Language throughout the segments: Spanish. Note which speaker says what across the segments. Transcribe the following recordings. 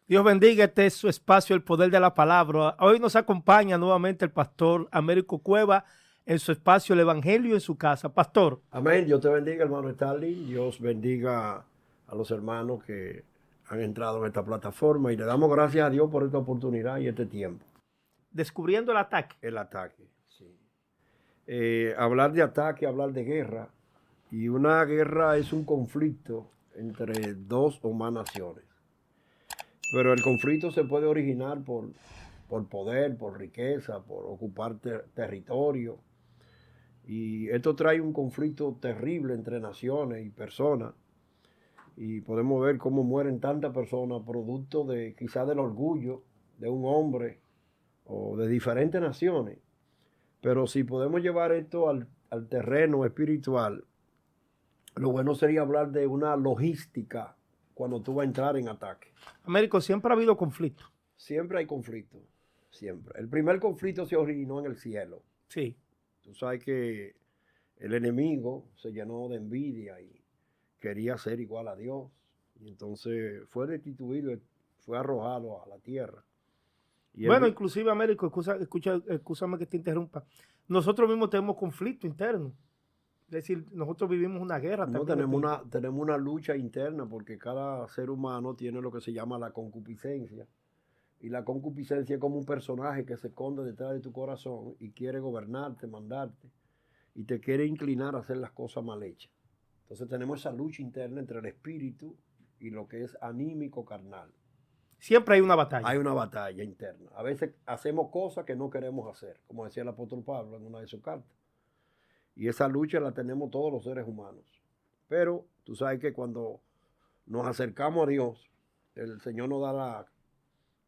Speaker 1: Dios bendiga, este es su espacio, el poder de la palabra. Hoy nos acompaña nuevamente el pastor Américo Cueva en su espacio, el Evangelio en su casa. Pastor.
Speaker 2: Amén. Dios te bendiga, hermano Stanley. Dios bendiga a los hermanos que han entrado en esta plataforma y le damos gracias a Dios por esta oportunidad y este tiempo.
Speaker 1: Descubriendo el ataque.
Speaker 2: El ataque, sí. Hablar de ataque, hablar de guerra. Y una guerra es un conflicto entre dos o más naciones. Pero el conflicto se puede originar por poder, por riqueza, por ocupar territorio. Y esto trae un conflicto terrible entre naciones y personas. Y podemos ver cómo mueren tantas personas producto de quizás del orgullo de un hombre o de diferentes naciones. Pero si podemos llevar esto al terreno espiritual, lo bueno sería hablar de una logística cuando tú vas a entrar en ataque.
Speaker 1: Américo, siempre ha habido conflicto.
Speaker 2: Siempre hay conflicto, siempre. El primer conflicto se originó en el cielo.
Speaker 1: Sí.
Speaker 2: Tú sabes que el enemigo se llenó de envidia y quería ser igual a Dios. Y entonces fue destituido, fue arrojado a la tierra. Y
Speaker 1: bueno, inclusive, Américo, escúchame que te interrumpa. Nosotros mismos tenemos conflicto interno. Es decir, nosotros vivimos una guerra.
Speaker 2: No, tenemos una lucha interna porque cada ser humano tiene lo que se llama la concupiscencia. Y la concupiscencia es como un personaje que se esconde detrás de tu corazón y quiere gobernarte, mandarte, y te quiere inclinar a hacer las cosas mal hechas. Entonces tenemos esa lucha interna entre el espíritu y lo que es anímico carnal.
Speaker 1: Siempre hay una batalla.
Speaker 2: Hay una batalla interna. A veces hacemos cosas que no queremos hacer, como decía el apóstol Pablo en una de sus cartas. Y esa lucha la tenemos todos los seres humanos. Pero tú sabes que cuando nos acercamos a Dios, el Señor nos da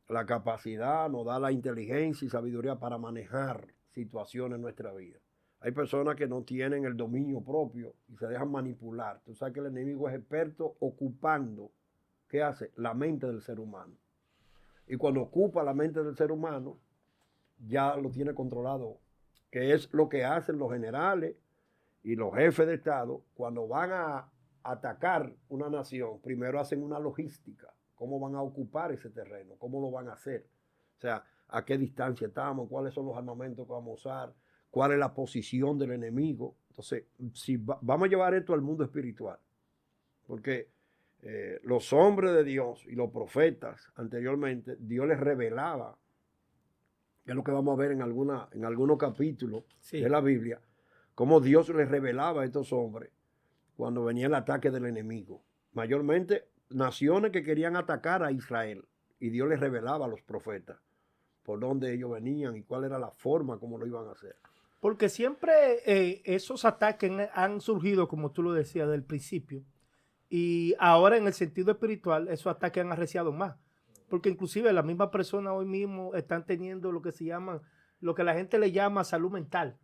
Speaker 2: la capacidad, nos da la inteligencia y sabiduría para manejar situaciones en nuestra vida. Hay personas que no tienen el dominio propio y se dejan manipular. Tú sabes que el enemigo es experto ocupando, ¿qué hace? La mente del ser humano. Y cuando ocupa la mente del ser humano, ya lo tiene controlado, que es lo que hacen los generales y los jefes de Estado cuando van a atacar una nación. Primero hacen una logística. ¿Cómo van a ocupar ese terreno? ¿Cómo lo van a hacer? O sea, ¿a qué distancia estamos? ¿Cuáles son los armamentos que vamos a usar? ¿Cuál es la posición del enemigo? Entonces, si vamos a llevar esto al mundo espiritual, porque los hombres de Dios y los profetas anteriormente, Dios les revelaba, que es lo que vamos a ver en algunos capítulos de la Biblia, cómo Dios les revelaba a estos hombres cuando venía el ataque del enemigo. Mayormente naciones que querían atacar a Israel, y Dios les revelaba a los profetas por dónde ellos venían y cuál era la forma como lo iban a hacer.
Speaker 1: Porque siempre esos ataques han surgido, como tú lo decías, del principio. Y ahora en el sentido espiritual, esos ataques han arreciado más. Porque inclusive las mismas personas hoy mismo están teniendo lo que se llama, lo que la gente le llama salud mental.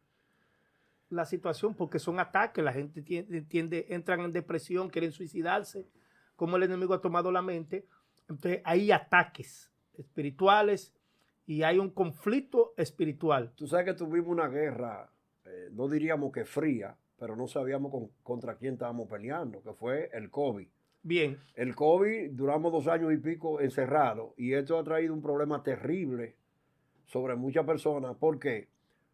Speaker 1: La situación, porque son ataques, la gente entran en depresión, quieren suicidarse, como el enemigo ha tomado la mente. Entonces hay ataques espirituales y hay un conflicto espiritual.
Speaker 2: Tú sabes que tuvimos una guerra, no diríamos que fría, pero no sabíamos contra quién estábamos peleando, que fue el COVID.
Speaker 1: Bien.
Speaker 2: El COVID, duramos 2 años y pico encerrados, y esto ha traído un problema terrible sobre muchas personas, porque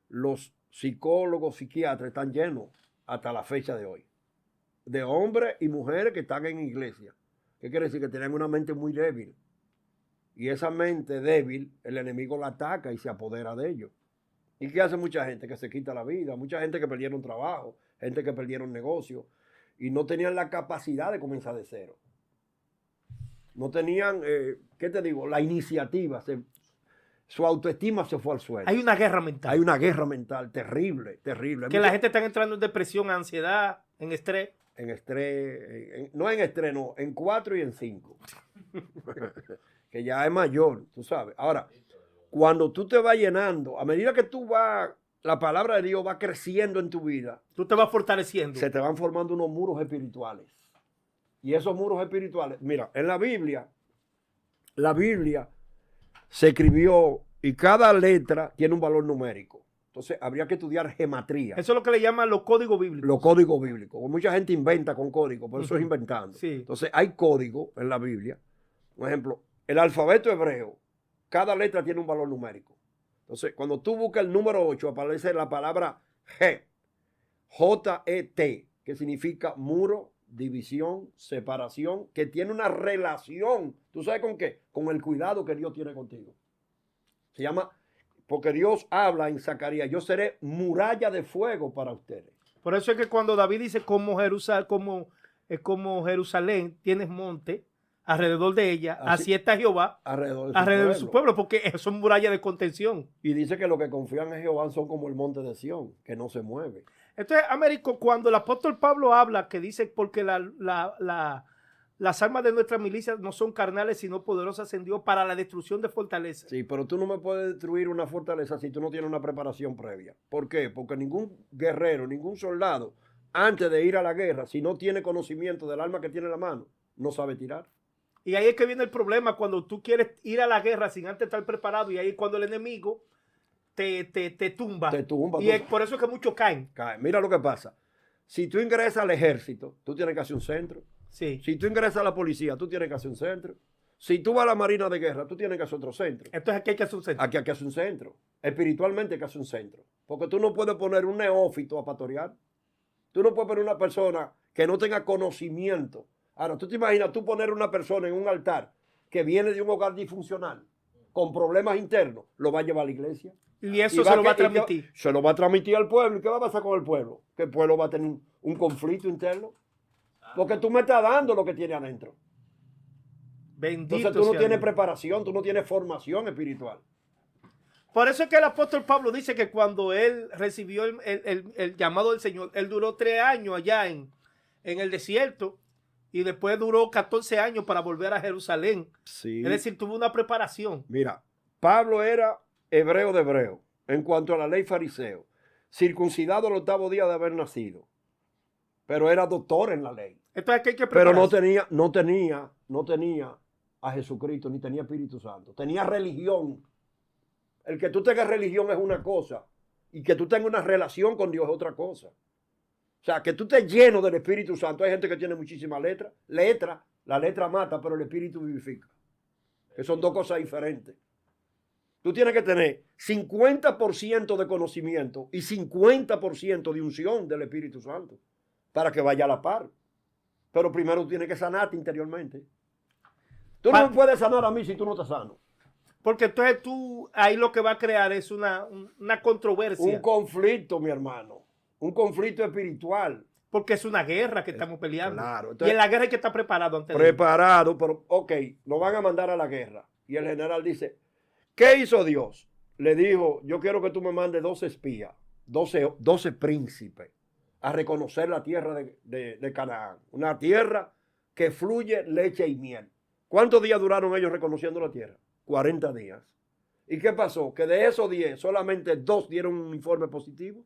Speaker 2: los psicólogos, psiquiatras están llenos hasta la fecha de hoy, de hombres y mujeres que están en iglesia. ¿Qué quiere decir? Que tienen una mente muy débil. Y esa mente débil, el enemigo la ataca y se apodera de ellos. ¿Y qué hace mucha gente? Que se quita la vida. Mucha gente que perdieron trabajo, gente que perdieron negocio y no tenían la capacidad de comenzar de cero. No tenían, ¿qué te digo? La iniciativa. Su autoestima se fue al suelo.
Speaker 1: Hay una guerra mental.
Speaker 2: Hay una guerra mental terrible, terrible.
Speaker 1: Que la gente está entrando en depresión, ansiedad, en estrés.
Speaker 2: En estrés, no en estrés, no, en 4 y en 5. Que ya es mayor, tú sabes. Ahora, cuando tú te vas llenando, a medida que tú vas, la palabra de Dios va creciendo en tu vida.
Speaker 1: Tú te vas fortaleciendo.
Speaker 2: Se te van formando unos muros espirituales. Y esos muros espirituales, mira, en la Biblia se escribió y cada letra tiene un valor numérico. Entonces habría que estudiar gematría.
Speaker 1: Eso es lo que le llaman los códigos bíblicos.
Speaker 2: Los códigos bíblicos. Mucha gente inventa con códigos, por eso es inventando.
Speaker 1: Sí.
Speaker 2: Entonces hay códigos en la Biblia. Por ejemplo, el alfabeto hebreo, cada letra tiene un valor numérico. Entonces, cuando tú buscas el número 8, aparece la palabra G, J-E-T, que significa muro, división, separación, que tiene una relación. ¿Tú sabes con qué? Con el cuidado que Dios tiene contigo. Se llama, porque Dios habla en Zacarías, yo seré muralla de fuego para ustedes.
Speaker 1: Por eso es que cuando David dice como Jerusalén tienes monte alrededor de ella, así está Jehová
Speaker 2: alrededor
Speaker 1: de su pueblo, porque son murallas de contención.
Speaker 2: Y dice que los que confían en Jehová son como el monte de Sión, que no se mueve.
Speaker 1: Entonces, Américo, cuando el apóstol Pablo habla, que dice, porque las armas de nuestra milicia no son carnales, sino poderosas en Dios para la destrucción de fortalezas.
Speaker 2: Sí, pero tú no me puedes destruir una fortaleza si tú no tienes una preparación previa. ¿Por qué? Porque ningún guerrero, ningún soldado, antes de ir a la guerra, si no tiene conocimiento del arma que tiene en la mano, no sabe tirar.
Speaker 1: Y ahí es que viene el problema, cuando tú quieres ir a la guerra sin antes estar preparado, y ahí cuando el enemigo te tumba.
Speaker 2: Te tumba.
Speaker 1: Y es por eso es que muchos caen.
Speaker 2: Mira lo que pasa. Si tú ingresas al ejército, tú tienes que hacer un centro.
Speaker 1: Sí.
Speaker 2: Si tú ingresas a la policía, tú tienes que hacer un centro. Si tú vas a la marina de guerra, tú tienes que hacer otro centro.
Speaker 1: Entonces aquí hay que hacer un centro.
Speaker 2: Aquí hay que hacer un centro. Espiritualmente hay que hacer un centro. Porque tú no puedes poner un neófito a pastorear. Tú no puedes poner una persona que no tenga conocimiento. Ahora, tú te imaginas tú poner una persona en un altar que viene de un hogar disfuncional, con problemas internos, lo va a llevar a la iglesia.
Speaker 1: Y eso se lo va a transmitir.
Speaker 2: Se lo va a transmitir al pueblo. ¿Y qué va a pasar con el pueblo? Que el pueblo va a tener un conflicto interno. Porque tú me estás dando lo que tiene adentro.
Speaker 1: Bendito.
Speaker 2: Entonces tú no tienes
Speaker 1: Dios.
Speaker 2: preparación, tú no tienes formación espiritual.
Speaker 1: Por eso es que el apóstol Pablo dice que cuando él recibió el llamado del Señor, él duró 3 años allá en el desierto y después duró 14 años para volver a Jerusalén.
Speaker 2: Sí.
Speaker 1: Es decir, tuvo una preparación.
Speaker 2: Mira, Pablo era hebreo de hebreo en cuanto a la ley fariseo, circuncidado al 8º día de haber nacido, pero era doctor en la ley.
Speaker 1: Entonces, ¿qué hay que
Speaker 2: Pero
Speaker 1: prepararse?
Speaker 2: no tenía a Jesucristo, ni tenía Espíritu Santo. Tenía religión. El que tú tengas religión es una cosa, y que tú tengas una relación con Dios es otra cosa. O sea, que tú estés lleno del Espíritu Santo. Hay gente que tiene muchísimas letras. La letra mata, pero el Espíritu vivifica. Que son dos cosas diferentes. Tú tienes que tener 50% de conocimiento y 50% de unción del Espíritu Santo para que vaya a la par. Pero primero tienes que sanarte interiormente. Tú no me puedes sanar a mí si tú no estás sano.
Speaker 1: Porque entonces tú ahí lo que va a crear es una controversia.
Speaker 2: Un conflicto, mi hermano. Un conflicto espiritual.
Speaker 1: Porque es una guerra que estamos peleando.
Speaker 2: Claro.
Speaker 1: Entonces, y en la guerra hay que estar preparado antes
Speaker 2: preparado, pero ok, lo van a mandar a la guerra. Y el general dice, ¿qué hizo Dios? Le dijo, yo quiero que tú me mandes 12 espías, 12 príncipes, a reconocer la tierra de Canaán. Una tierra que fluye leche y miel. ¿Cuántos días duraron ellos reconociendo la tierra? 40 días. ¿Y qué pasó? Que de esos 10, solamente 2 dieron un informe positivo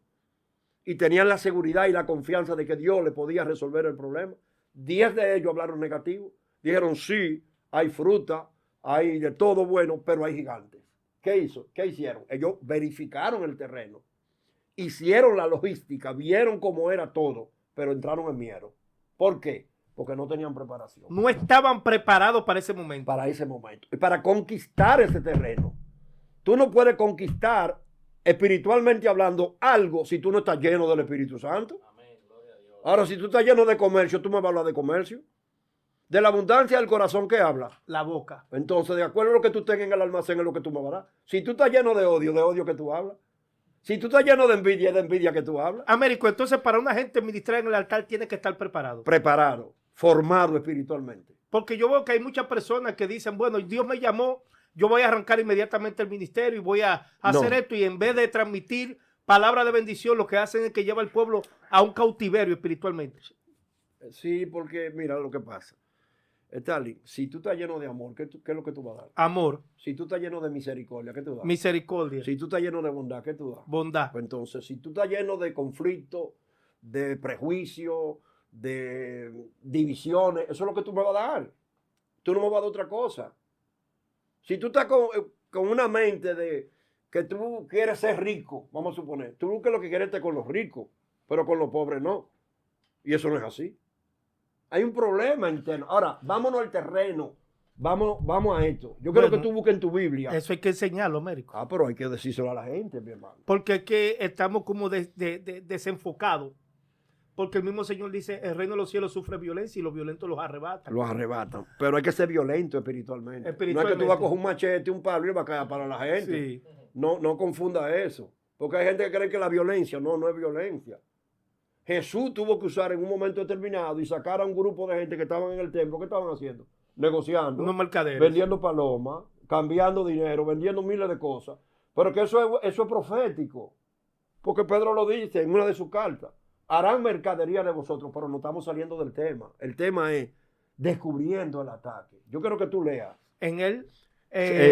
Speaker 2: y tenían la seguridad y la confianza de que Dios le podía resolver el problema. 10 de ellos hablaron negativo. Dijeron, sí, hay fruta, hay de todo bueno, pero hay gigantes. ¿Qué hicieron? Ellos verificaron el terreno, hicieron la logística, vieron cómo era todo, pero entraron en miedo. ¿Por qué? Porque no tenían preparación.
Speaker 1: No estaban preparados para ese momento.
Speaker 2: Para ese momento. Y para conquistar ese terreno. Tú no puedes conquistar, espiritualmente hablando, algo si tú no estás lleno del Espíritu Santo. Amén, gloria a Dios. Ahora, si tú estás lleno de comercio, tú me vas a hablar de comercio. De la abundancia del corazón, ¿qué habla?
Speaker 1: La boca.
Speaker 2: Entonces, de acuerdo a lo que tú tengas en el almacén, es lo que tú me vas a dar. Si tú estás lleno de odio que tú hablas. Si tú estás lleno de envidia que tú hablas.
Speaker 1: Américo, entonces para una gente ministrar en el altar tiene que estar preparado.
Speaker 2: Preparado, formado espiritualmente.
Speaker 1: Porque yo veo que hay muchas personas que dicen, bueno, Dios me llamó, yo voy a arrancar inmediatamente el ministerio y voy a hacer esto, y en vez de transmitir palabra de bendición, lo que hacen es que lleva al pueblo a un cautiverio espiritualmente.
Speaker 2: Sí, porque mira lo que pasa. Stalin, si tú estás lleno de amor, ¿qué es lo que tú vas a dar?
Speaker 1: Amor.
Speaker 2: Si tú estás lleno de misericordia, ¿qué tú das?
Speaker 1: Misericordia.
Speaker 2: Si tú estás lleno de bondad, ¿qué tú das?
Speaker 1: Bondad.
Speaker 2: Pues entonces, si tú estás lleno de conflicto, de prejuicio, de divisiones, eso es lo que tú me vas a dar. Tú no me vas a dar otra cosa. Si tú estás con una mente de que tú quieres ser rico, vamos a suponer, tú que lo que quieres es estar con los ricos, pero con los pobres no. Y eso no es así. Hay un problema interno. Ahora, vámonos al terreno vamos a esto. Yo quiero
Speaker 1: Bueno,
Speaker 2: que tú busques en tu Biblia.
Speaker 1: Eso hay que enseñarlo, Américo.
Speaker 2: Ah, pero hay que decírselo a la gente, mi hermano.
Speaker 1: Porque es que estamos como desenfocados. Porque el mismo Señor dice, el reino de los cielos sufre violencia y los violentos los arrebatan.
Speaker 2: Los arrebatan. Pero hay que ser violento espiritualmente. No es que tú
Speaker 1: Espiritualmente.
Speaker 2: vas a coger un machete, un palo y vas a caer para la gente.
Speaker 1: Sí.
Speaker 2: No confunda eso. Porque hay gente que cree que la violencia no es violencia. Jesús tuvo que usar en un momento determinado y sacar a un grupo de gente que estaban en el templo. ¿Qué estaban haciendo? Negociando,
Speaker 1: Unos mercaderes.
Speaker 2: vendiendo palomas, cambiando dinero, vendiendo miles de cosas. Pero que eso es profético. Porque Pedro lo dice en una de sus cartas. Harán mercadería de vosotros, pero no estamos saliendo del tema. El tema es descubriendo el ataque. Yo quiero que tú leas.
Speaker 1: En él,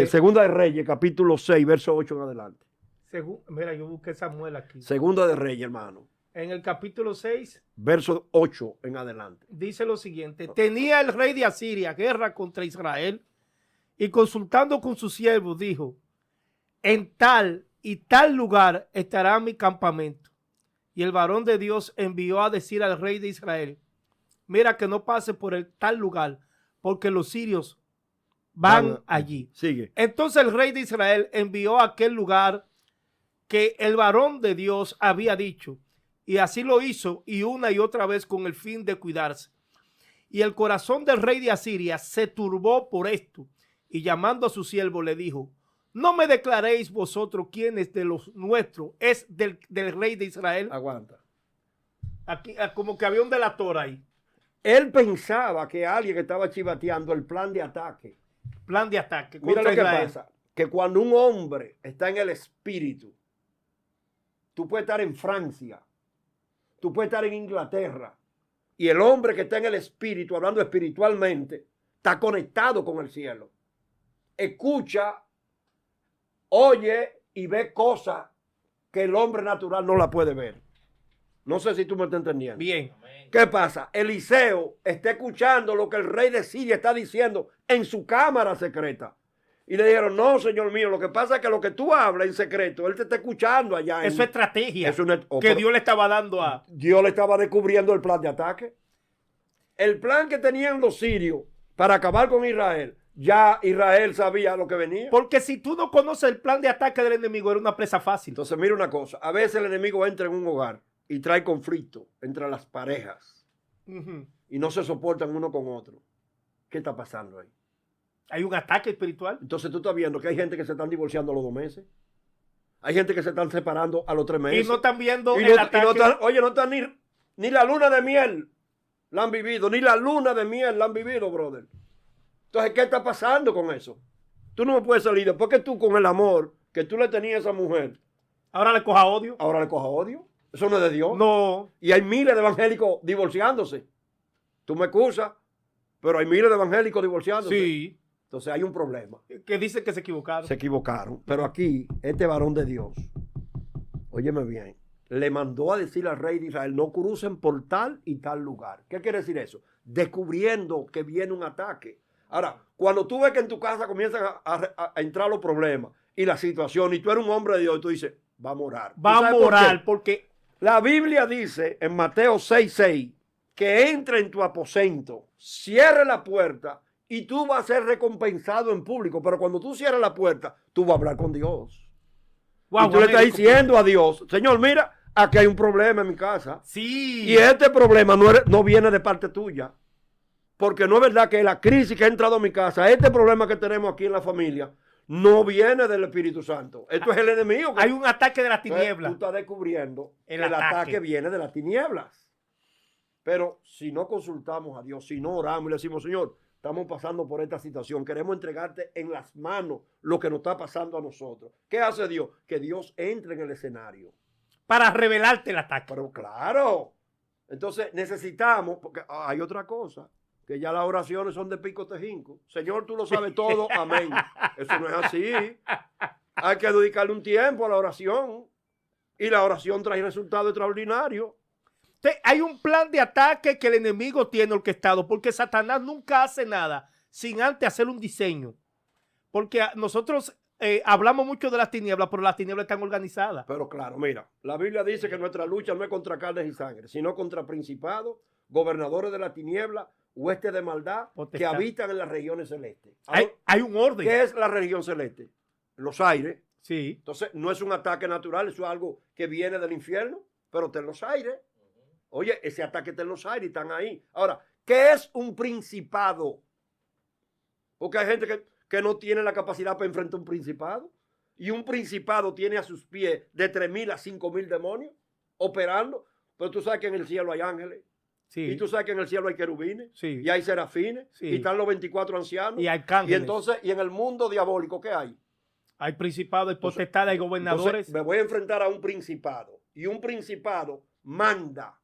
Speaker 2: Segunda de Reyes, capítulo 6, verso 8 en adelante.
Speaker 1: mira, yo busqué Samuel aquí.
Speaker 2: Segunda de Reyes, hermano.
Speaker 1: En el capítulo 6
Speaker 2: Verso 8 en adelante.
Speaker 1: dice lo siguiente. Tenía el rey de Asiria guerra contra Israel y consultando con sus siervos dijo, en tal y tal lugar estará mi campamento. Y el varón de Dios envió a decir al rey de Israel, mira que no pase por el tal lugar, porque los sirios van allí.
Speaker 2: Sigue.
Speaker 1: Entonces el rey de Israel envió a aquel lugar que el varón de Dios había dicho, y así lo hizo, y una y otra vez con el fin de cuidarse. Y el corazón del rey de Asiria se turbó por esto, y llamando a su siervo le dijo, no me declaréis vosotros quién es de los nuestros, es del rey de Israel.
Speaker 2: Aguanta.
Speaker 1: Aquí, como que había un delator ahí.
Speaker 2: Él pensaba que alguien estaba chivateando el plan de ataque.
Speaker 1: Plan de ataque.
Speaker 2: Mira
Speaker 1: contra
Speaker 2: lo que
Speaker 1: Israel.
Speaker 2: pasa. Que cuando un hombre está en el espíritu, tú puedes estar en Francia, tú puedes estar en Inglaterra, y el hombre que está en el espíritu, hablando espiritualmente, está conectado con el cielo. Escucha, oye y ve cosas que el hombre natural no la puede ver. No sé si tú me estás entendiendo.
Speaker 1: Bien.
Speaker 2: ¿Qué pasa? Eliseo está escuchando lo que el rey de Siria está diciendo en su cámara secreta. Y le dijeron, no, señor mío, lo que pasa es que lo que tú hablas en secreto, él te está escuchando allá.
Speaker 1: Eso es estrategia
Speaker 2: Es una-
Speaker 1: que Dios le estaba dando a...
Speaker 2: Dios le estaba descubriendo el plan de ataque. El plan que tenían los sirios para acabar con Israel, ya Israel sabía lo que venía.
Speaker 1: Porque si tú no conoces el plan de ataque del enemigo, era una presa fácil.
Speaker 2: Entonces, mira una cosa. A veces el enemigo entra en un hogar y trae conflicto entre las parejas
Speaker 1: Ujú.
Speaker 2: y no se soportan uno con otro. ¿Qué está pasando ahí?
Speaker 1: Hay un ataque espiritual.
Speaker 2: Entonces tú estás viendo que hay gente que se están divorciando a los 2 meses. Hay gente que se están separando a los 3 meses.
Speaker 1: Y no están viendo
Speaker 2: Y
Speaker 1: el
Speaker 2: no
Speaker 1: ataque.
Speaker 2: están- oye, no están ni la luna de miel la han vivido, ni la luna de miel la han vivido, brother. Entonces, ¿qué está pasando con eso? Tú no me puedes salir después que tú con el amor que tú le tenías a esa mujer,
Speaker 1: Ahora le coja odio.
Speaker 2: ahora le cojas odio. Eso no es de Dios.
Speaker 1: No.
Speaker 2: Y hay miles de evangélicos divorciándose. Tú me excusas, pero hay miles de evangélicos divorciándose.
Speaker 1: Sí.
Speaker 2: Entonces hay un problema.
Speaker 1: Que dicen que se equivocaron.
Speaker 2: Se equivocaron. Pero aquí, este varón de Dios, óyeme bien, le mandó a decir al rey de Israel, no crucen por tal y tal lugar. ¿Qué quiere decir eso? Descubriendo que viene un ataque. Ahora, cuando tú ves que en tu casa comienzan a entrar los problemas y la situación, y tú eres un hombre de Dios, y tú dices, va a morar. ¿Tú
Speaker 1: Va a
Speaker 2: sabes por qué?
Speaker 1: morar porque
Speaker 2: La Biblia dice en Mateo 6:6 que entre en tu aposento, cierre la puerta y tú vas a ser recompensado en público. Pero cuando tú cierras la puerta, tú vas a hablar con Dios.
Speaker 1: Wow,
Speaker 2: y tú le estás
Speaker 1: Américo,
Speaker 2: diciendo a Dios, Señor, mira, aquí hay un problema en mi casa.
Speaker 1: Sí.
Speaker 2: Y este problema no viene de parte tuya. Porque no es verdad que la crisis que ha entrado a mi casa, este problema que tenemos aquí en la familia, no viene del Espíritu Santo. Esto es el enemigo.
Speaker 1: Hay un ataque de las
Speaker 2: Entonces,
Speaker 1: tinieblas.
Speaker 2: tú estás descubriendo
Speaker 1: El
Speaker 2: que el
Speaker 1: ataque.
Speaker 2: ataque viene de las tinieblas. Pero si no consultamos a Dios, si no oramos y le decimos, Señor, estamos pasando por esta situación, queremos entregarte en las manos lo que nos está pasando a nosotros. ¿Qué hace Dios? Que Dios entre en el escenario.
Speaker 1: Para revelarte el ataque.
Speaker 2: Pero claro, entonces necesitamos, porque hay otra cosa, que ya las oraciones son de pico tejinco. Señor, tú lo sabes todo, amén. Eso no es así. Hay que dedicarle un tiempo a la oración. Y la oración trae resultados extraordinarios.
Speaker 1: Hay un plan de ataque que el enemigo tiene orquestado, porque Satanás nunca hace nada sin antes hacer un diseño. Porque nosotros hablamos mucho de las tinieblas, pero las tinieblas están organizadas.
Speaker 2: Pero claro, mira, la Biblia dice que nuestra lucha no es contra carnes y sangre, sino contra principados, gobernadores de la tiniebla huestes de maldad que
Speaker 1: Potestad.
Speaker 2: habitan en las regiones celestes.
Speaker 1: Hay un orden.
Speaker 2: ¿Qué es la región celeste? Los aires.
Speaker 1: Sí.
Speaker 2: Entonces, no es un ataque natural, eso es algo que viene del infierno, pero está en los aires. Oye, ese ataque está en los aires y están ahí. Ahora, ¿qué es un principado? Porque hay gente que no tiene la capacidad para enfrentar un principado. Y un principado tiene a sus pies de 3.000 a 5.000 demonios operando. Pero tú sabes que en el cielo hay ángeles.
Speaker 1: Sí.
Speaker 2: Y tú sabes que en el cielo hay querubines.
Speaker 1: Sí.
Speaker 2: Y hay serafines.
Speaker 1: Sí.
Speaker 2: Y están los 24 ancianos.
Speaker 1: Y arcángeles.
Speaker 2: Y entonces, y en el mundo diabólico, ¿qué hay?
Speaker 1: Hay principados, hay potestades, hay gobernadores.
Speaker 2: Entonces, me voy a enfrentar a un principado. Y un principado manda.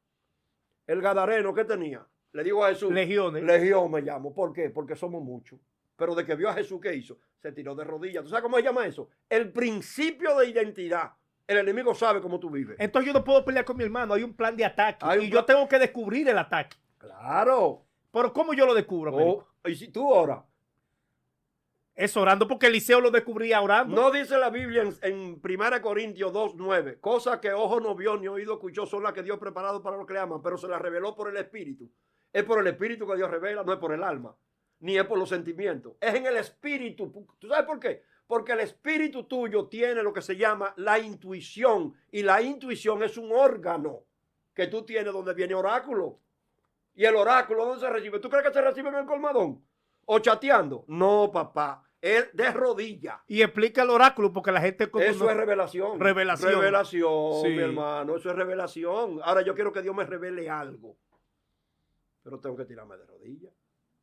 Speaker 2: El gadareno, ¿qué tenía? Le digo a Jesús.
Speaker 1: Legiones.
Speaker 2: Legión me llamo. ¿Por qué? Porque somos muchos. Pero de que vio a Jesús, ¿qué hizo? Se tiró de rodillas. ¿Tú sabes cómo se llama eso? El principio de identidad. El enemigo sabe cómo tú vives.
Speaker 1: Entonces yo no puedo pelear con mi hermano. Hay un plan de ataque.
Speaker 2: Hay un
Speaker 1: Y yo tengo que descubrir el ataque.
Speaker 2: Claro.
Speaker 1: Pero ¿cómo yo lo descubro, Américo?
Speaker 2: Y si tú oras.
Speaker 1: Es orando, porque Eliseo lo descubría orando.
Speaker 2: No dice la Biblia en 1 Corintios 2:9, cosas que ojo no vio ni oído escuchó son las que Dios ha preparado para los que le aman, pero se las reveló por el Espíritu. Es por el Espíritu que Dios revela, no es por el alma, ni es por los sentimientos. Es en el Espíritu. ¿Tú sabes por qué? Porque el Espíritu tuyo tiene lo que se llama la intuición, y la intuición es un órgano que tú tienes donde viene oráculo. Y el oráculo, ¿dónde se recibe? ¿Tú crees que se recibe en el colmadón? ¿O chateando? No, papá. Es de rodillas.
Speaker 1: Y explica el oráculo, porque la gente...
Speaker 2: Eso es revelación.
Speaker 1: Revelación.
Speaker 2: Revelación,
Speaker 1: Sí.
Speaker 2: mi hermano. Eso es revelación. Ahora yo quiero que Dios me revele algo. Pero tengo que tirarme de rodillas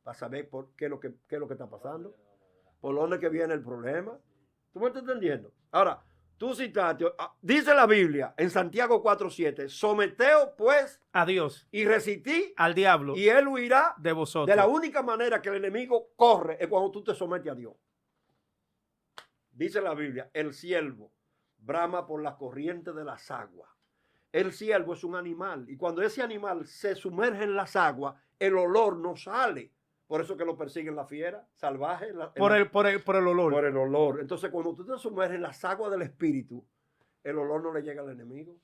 Speaker 2: para saber qué es lo que está pasando. Por dónde que viene el problema. ¿Tú me estás entendiendo? Ahora, tú citaste, dice la Biblia en Santiago 4:7, someteos pues
Speaker 1: a Dios
Speaker 2: y resistí
Speaker 1: al diablo
Speaker 2: y él huirá
Speaker 1: de vosotros.
Speaker 2: de la única manera que el enemigo corre es cuando tú te sometes a Dios. Dice la Biblia, el siervo brama por las corrientes de las aguas. El siervo es un animal y cuando ese animal se sumerge en las aguas, el olor no sale. Por eso que lo persiguen la fiera salvaje.
Speaker 1: Por el olor.
Speaker 2: Por el olor. Entonces, cuando tú te sumerges en las aguas del Espíritu, el olor no le llega al enemigo.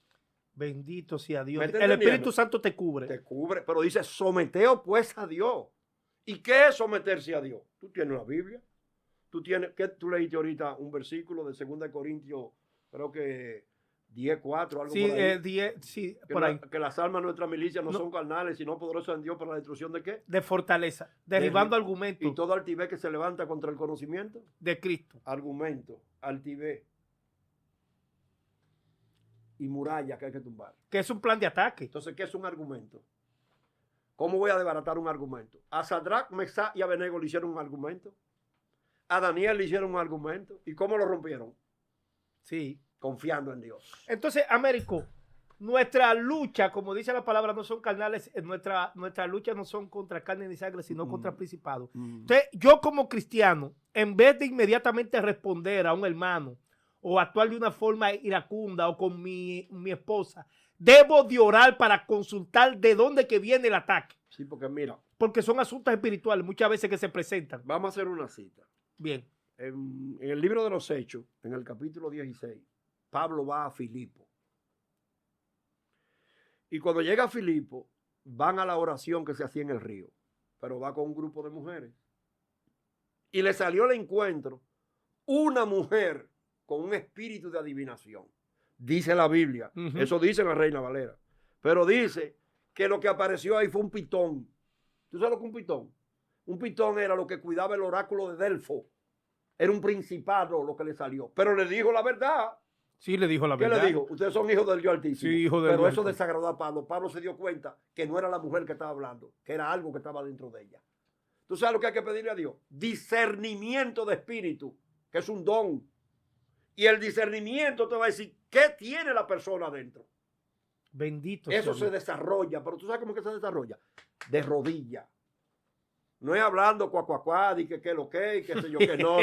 Speaker 1: Bendito sea Dios.
Speaker 2: ¿Me
Speaker 1: El Espíritu Santo te cubre.
Speaker 2: Te cubre, pero dice, someteo pues a Dios. ¿Y qué es someterse a Dios? Tú tienes la Biblia. Tú leíste ahorita un versículo de 2 Corintios, creo que 10:4, algo
Speaker 1: Sí,
Speaker 2: por ahí.
Speaker 1: sí,
Speaker 2: Que,
Speaker 1: por ahí.
Speaker 2: que las armas de nuestra milicia no son carnales, sino poderosas en Dios para la destrucción de qué?
Speaker 1: De fortaleza. Derribando argumentos
Speaker 2: Y todo altivez que se levanta contra el conocimiento.
Speaker 1: de Cristo.
Speaker 2: Argumento, altivez. Y muralla que hay que tumbar.
Speaker 1: Que es un plan de ataque.
Speaker 2: Entonces, ¿qué es un argumento? ¿Cómo voy a desbaratar un argumento? A Sadrach, Mesach y Abednego le hicieron un argumento. A Daniel le hicieron un argumento. ¿Y cómo lo rompieron?
Speaker 1: Sí.
Speaker 2: Confiando en Dios.
Speaker 1: Entonces, Américo, nuestra lucha, como dice la palabra, no son carnales. Nuestra lucha no son contra carne ni sangre, sino contra principados. Entonces, yo como cristiano, en vez de inmediatamente responder a un hermano o actuar de una forma iracunda o con mi esposa, debo de orar para consultar de dónde que viene el ataque.
Speaker 2: Sí, porque mira.
Speaker 1: Porque son asuntos espirituales muchas veces que se presentan.
Speaker 2: Vamos a hacer una cita.
Speaker 1: Bien.
Speaker 2: En el libro de los Hechos, en el capítulo 16, Pablo va a Filipo. Y cuando llega a Filipo, van a la oración que se hacía en el río, pero va con un grupo de mujeres. Y le salió al encuentro una mujer con un espíritu de adivinación. Dice la Biblia, eso dice la Reina Valera, pero dice que lo que apareció ahí fue un pitón. ¿Tú sabes lo que es un pitón? Un pitón era lo que cuidaba el oráculo de Delfo. Era un principado lo que le salió, pero le dijo la verdad.
Speaker 1: Sí, le dijo la
Speaker 2: ¿Qué
Speaker 1: verdad.
Speaker 2: le dijo? Ustedes son hijos del Dios Altísimo.
Speaker 1: Sí, hijo del
Speaker 2: Pero
Speaker 1: Dios
Speaker 2: eso
Speaker 1: Altísimo.
Speaker 2: desagradó a Pablo. Pablo se dio cuenta que no era la mujer que estaba hablando, que era algo que estaba dentro de ella. ¿Tú sabes lo que hay que pedirle a Dios? Discernimiento de espíritu, que es un don. Y el discernimiento te va a decir qué tiene la persona adentro.
Speaker 1: Bendito
Speaker 2: Eso
Speaker 1: sea
Speaker 2: se
Speaker 1: Dios.
Speaker 2: desarrolla, pero ¿tú sabes cómo que se desarrolla? De rodillas. No es hablando cuacuacuá, y que lo que, y qué sé yo qué. No.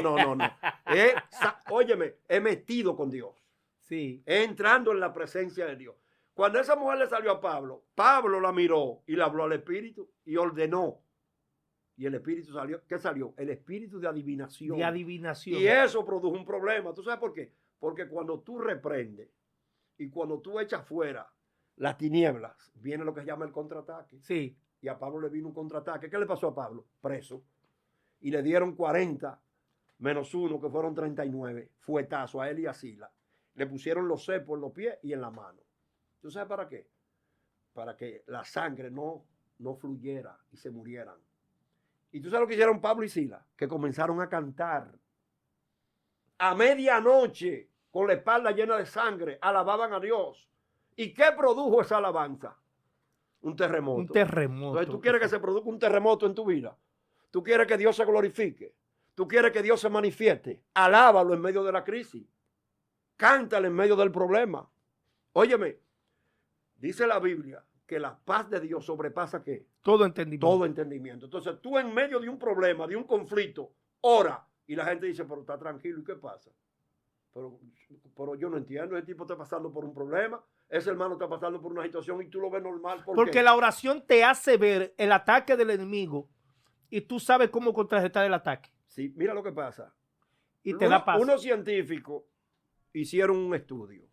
Speaker 2: Óyeme, he metido con Dios.
Speaker 1: Sí.
Speaker 2: Entrando en la presencia de Dios. Cuando esa mujer le salió a Pablo, Pablo la miró y le habló al Espíritu y ordenó. Y el Espíritu salió. ¿Qué salió? El espíritu de adivinación.
Speaker 1: De adivinación.
Speaker 2: Y eso produjo un problema. ¿Tú sabes por qué? Porque cuando tú reprendes y cuando tú echas fuera las tinieblas, viene lo que se llama el contraataque.
Speaker 1: Sí.
Speaker 2: y a Pablo le vino un contraataque. ¿Qué le pasó a Pablo? Preso. Y le dieron 40 menos 1, que fueron 39, fuetazo a él y a Sila. Le pusieron los cepos en los pies y en la mano. ¿Tú sabes para qué? Para que la sangre no fluyera y se murieran. ¿Y tú sabes lo que hicieron Pablo y Sila? Que comenzaron a cantar. A medianoche, con la espalda llena de sangre, alababan a Dios. ¿Y qué produjo esa alabanza? Un terremoto.
Speaker 1: Un terremoto.
Speaker 2: Entonces, ¿tú quieres que se produzca un terremoto en tu vida? ¿Tú quieres que Dios se glorifique? ¿Tú quieres que Dios se manifieste? Alábalo en medio de la crisis. Cántale en medio del problema. Óyeme, dice la Biblia que la paz de Dios sobrepasa ¿qué?
Speaker 1: Todo entendimiento.
Speaker 2: Todo entendimiento. Entonces tú en medio de un problema, de un conflicto, ora y la gente dice, pero está tranquilo, ¿y qué pasa? Pero yo no entiendo, ese tipo está pasando por un problema, ese hermano está pasando por una situación y tú lo ves normal.
Speaker 1: Porque la oración te hace ver el ataque del enemigo y tú sabes cómo contrarrestar el ataque.
Speaker 2: Sí, mira lo que pasa.
Speaker 1: Y te da paz.
Speaker 2: Unos científicos hicieron un estudio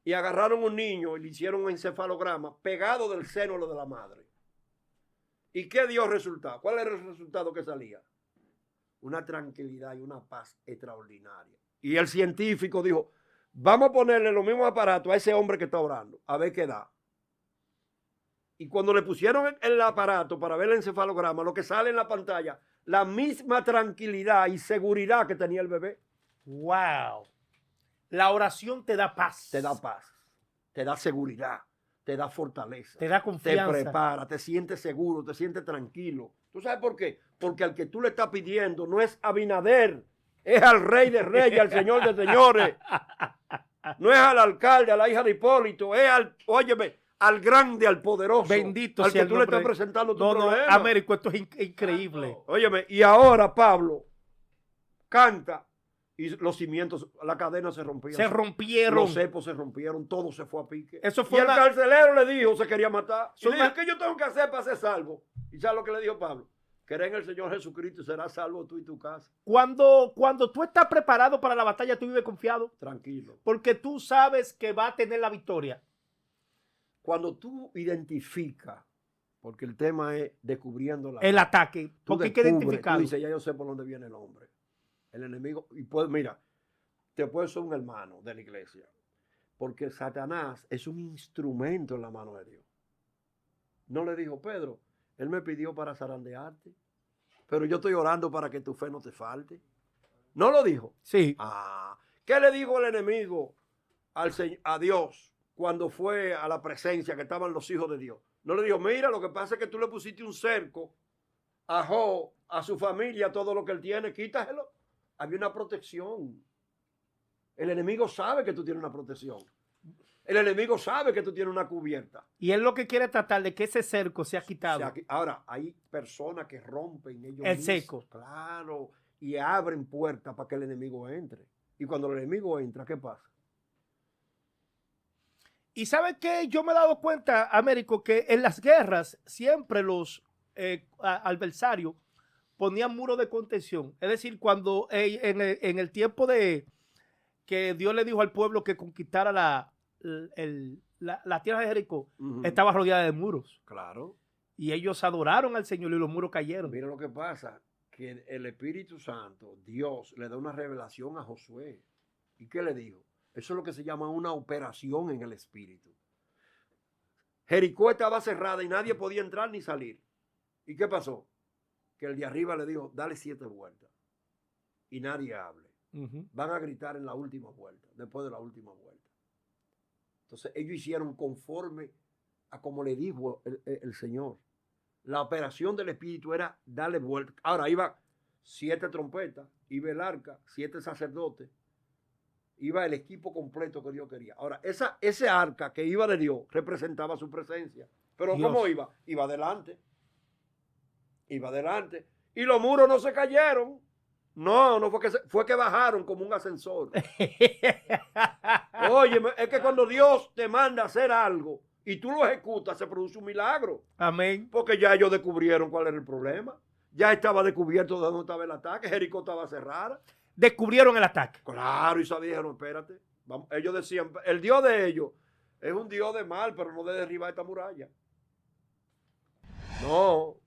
Speaker 2: y agarraron un niño y le hicieron un encefalograma pegado del seno de la madre. ¿Y qué dio resultado? ¿Cuál era el resultado que salía? Una tranquilidad y una paz extraordinaria. Y el científico dijo, vamos a ponerle los mismos aparatos a ese hombre que está orando, a ver qué da. Y cuando le pusieron el aparato para ver el encefalograma, lo que sale en la pantalla, la misma tranquilidad y seguridad que tenía el bebé.
Speaker 1: ¡Wow! La oración te da paz.
Speaker 2: Te da paz, te da seguridad, te da fortaleza.
Speaker 1: Te da confianza.
Speaker 2: Te prepara, te sientes seguro, te sientes tranquilo. ¿Tú sabes por qué? Porque al que tú le estás pidiendo no es Abinader, es al Rey de Reyes, al Señor de Señores. No es al alcalde, a la hija de Hipólito, es al, óyeme, al grande, al poderoso.
Speaker 1: Bendito
Speaker 2: al
Speaker 1: sea
Speaker 2: que
Speaker 1: el
Speaker 2: tú le
Speaker 1: nombre.
Speaker 2: estás presentando tu
Speaker 1: No,
Speaker 2: problema.
Speaker 1: Américo, esto es increíble.
Speaker 2: Óyeme, y ahora Pablo canta y los cimientos, la cadena se rompía.
Speaker 1: Se rompieron.
Speaker 2: Los cepos se rompieron, todo se fue a pique.
Speaker 1: Eso fue
Speaker 2: y el carcelero le dijo, se quería matar. Y le dijo, ¿qué yo tengo que hacer para ser salvo? ¿Y sabes lo que le dijo Pablo? Cree en el Señor Jesucristo y serás salvo tú y tu casa.
Speaker 1: Cuando tú estás preparado para la batalla, tú vives confiado.
Speaker 2: Tranquilo.
Speaker 1: Porque tú sabes que va a tener la victoria.
Speaker 2: Cuando tú identificas, porque el tema es descubriendo
Speaker 1: el ataque, porque hay que identificarlo.
Speaker 2: Tú dices, ya yo sé por dónde viene el hombre. El enemigo, y pues mira, te puede ser un hermano de la iglesia, porque Satanás es un instrumento en la mano de Dios. No le dijo, Pedro, él me pidió para zarandearte, pero yo estoy orando para que tu fe no te falte. ¿No lo dijo?
Speaker 1: Sí.
Speaker 2: ¿Qué le dijo el enemigo a Dios cuando fue a la presencia que estaban los hijos de Dios? No le dijo, mira, lo que pasa es que tú le pusiste un cerco a Job, a su familia, a todo lo que él tiene, quítaselo. Había una protección. El enemigo sabe que tú tienes una protección. El enemigo sabe que tú tienes una cubierta.
Speaker 1: Y él lo que quiere es tratar de que ese cerco sea quitado.
Speaker 2: Ahora, hay personas que rompen ellos
Speaker 1: el
Speaker 2: mismos,
Speaker 1: cerco.
Speaker 2: Claro, y abren puertas para que el enemigo entre. Y cuando el enemigo entra, ¿qué pasa?
Speaker 1: Y ¿sabe qué? Yo me he dado cuenta, Américo, que en las guerras siempre los adversarios ponían muros de contención. Es decir, cuando en el tiempo de que Dios le dijo al pueblo que conquistara la tierra de Jericó, estaba rodeada de muros.
Speaker 2: Claro.
Speaker 1: Y ellos adoraron al Señor y los muros cayeron.
Speaker 2: Mira lo que pasa, que el Espíritu Santo, Dios, le da una revelación a Josué. ¿Y qué le dijo? Eso es lo que se llama una operación en el Espíritu. Jericó estaba cerrada y nadie podía entrar ni salir. ¿Y qué pasó? Que el de arriba le dijo, dale 7 vueltas. Y nadie hable. Van a gritar en la última vuelta, después de la última vuelta. Entonces ellos hicieron conforme a como le dijo el Señor. La operación del Espíritu era darle vuelta. Ahora iba 7 trompetas, iba el arca, 7 sacerdotes, iba el equipo completo que Dios quería. Ahora, ese arca que iba de Dios representaba su presencia. Pero Dios. ¿Cómo iba? Iba adelante. Iba adelante. Y los muros no se cayeron. No fue que bajaron como un ascensor. Oye, es que cuando Dios te manda a hacer algo y tú lo ejecutas, se produce un milagro.
Speaker 1: Amén.
Speaker 2: Porque ya ellos descubrieron cuál era el problema. Ya estaba descubierto de dónde estaba el ataque. Jericó estaba cerrada.
Speaker 1: Descubrieron el ataque.
Speaker 2: Claro, y dijeron, espérate. Vamos. Ellos decían, el Dios de ellos es un Dios de mal, pero no de derribar esta muralla. No,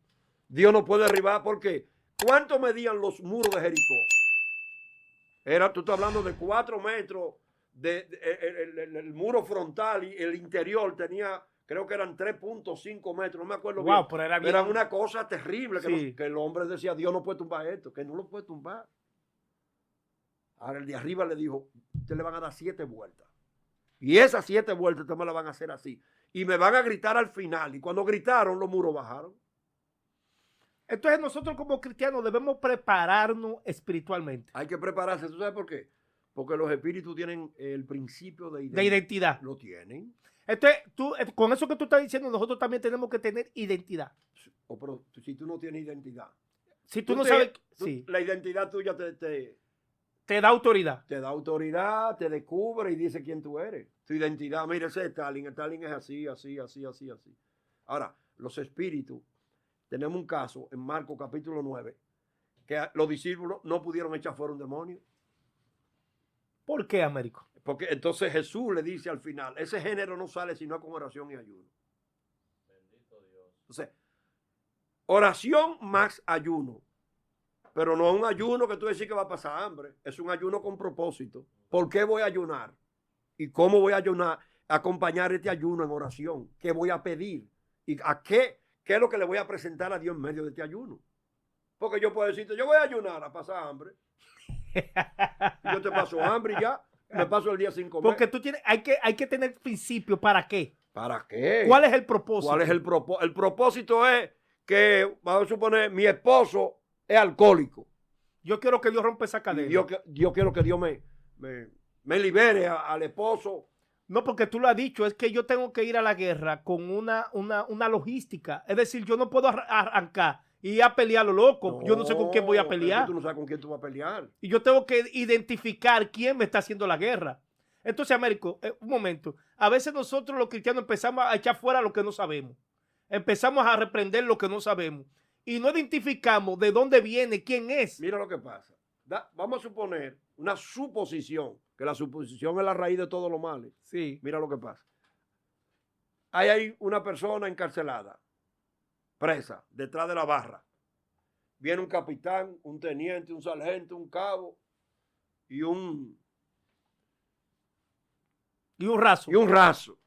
Speaker 2: Dios no puede derribar porque ¿cuánto medían los muros de Jericó? Tú estás hablando de 4 metros, el muro frontal y el interior tenía, creo que eran 3.5 metros, no me acuerdo bien.
Speaker 1: Wow, pero era bien.
Speaker 2: Era una cosa terrible que,
Speaker 1: Sí.
Speaker 2: que el hombre decía, Dios no puede tumbar esto, que no lo puede tumbar. Ahora el de arriba le dijo, ustedes le van a dar 7 vueltas. Y esas 7 vueltas ustedes me las van a hacer así. Y me van a gritar al final. Y cuando gritaron, los muros bajaron.
Speaker 1: Entonces nosotros como cristianos debemos prepararnos espiritualmente.
Speaker 2: Hay que prepararse. ¿Tú sabes por qué? Porque los espíritus tienen el principio de identidad.
Speaker 1: De identidad.
Speaker 2: Lo tienen.
Speaker 1: Entonces, con eso que tú estás diciendo, nosotros también tenemos que tener identidad.
Speaker 2: Pero si tú no tienes identidad.
Speaker 1: Si tú no sabes,
Speaker 2: sí. La identidad tuya
Speaker 1: te da autoridad.
Speaker 2: Te da autoridad, te descubre y dice quién tú eres. Tu identidad, mira, ese es Stalin. Stalin es así, así, así, así, así. Ahora, los espíritus, tenemos un caso en Marcos capítulo 9, que los discípulos no pudieron echar fuera un demonio.
Speaker 1: ¿Por qué, Américo?
Speaker 2: Porque entonces Jesús le dice al final, ese género no sale sino con oración y ayuno.
Speaker 3: Bendito Dios.
Speaker 2: Entonces, oración más ayuno. Pero no es un ayuno que tú decís que va a pasar hambre. Es un ayuno con propósito. ¿Por qué voy a ayunar? ¿Y cómo voy a ayunar? Acompañar este ayuno en oración. ¿Qué voy a pedir? ¿Y a qué? ¿Qué es lo que le voy a presentar a Dios en medio de este ayuno? Porque yo puedo decirte, yo voy a ayunar a pasar hambre. Yo te paso hambre y ya. Me paso el día sin comer.
Speaker 1: Porque hay que tener principio. ¿Para qué?
Speaker 2: ¿Para qué?
Speaker 1: ¿Cuál es el propósito?
Speaker 2: ¿Cuál es el propósito? El propósito es que, vamos a suponer, mi esposo es alcohólico.
Speaker 1: Yo quiero que Dios rompa esa cadena.
Speaker 2: Yo quiero que Dios me libere al esposo.
Speaker 1: No, porque tú lo has dicho, es que yo tengo que ir a la guerra con una logística. Es decir, yo no puedo arrancar y ir a pelear a lo loco. Yo no sé con quién voy a pelear.
Speaker 2: Tú no sabes con quién tú vas a pelear.
Speaker 1: Y yo tengo que identificar quién me está haciendo la guerra. Entonces, Américo, un momento. A veces nosotros los cristianos empezamos a echar fuera lo que no sabemos. Empezamos a reprender lo que no sabemos. Y no identificamos de dónde viene, quién es.
Speaker 2: Mira lo que pasa. Vamos a suponer una suposición, que la suposición es la raíz de todos los males.
Speaker 1: Sí.
Speaker 2: Mira lo que pasa. Hay una persona encarcelada, presa, detrás de la barra. Viene un capitán, un teniente, un sargento, un cabo y un
Speaker 1: raso.
Speaker 2: Y un raso.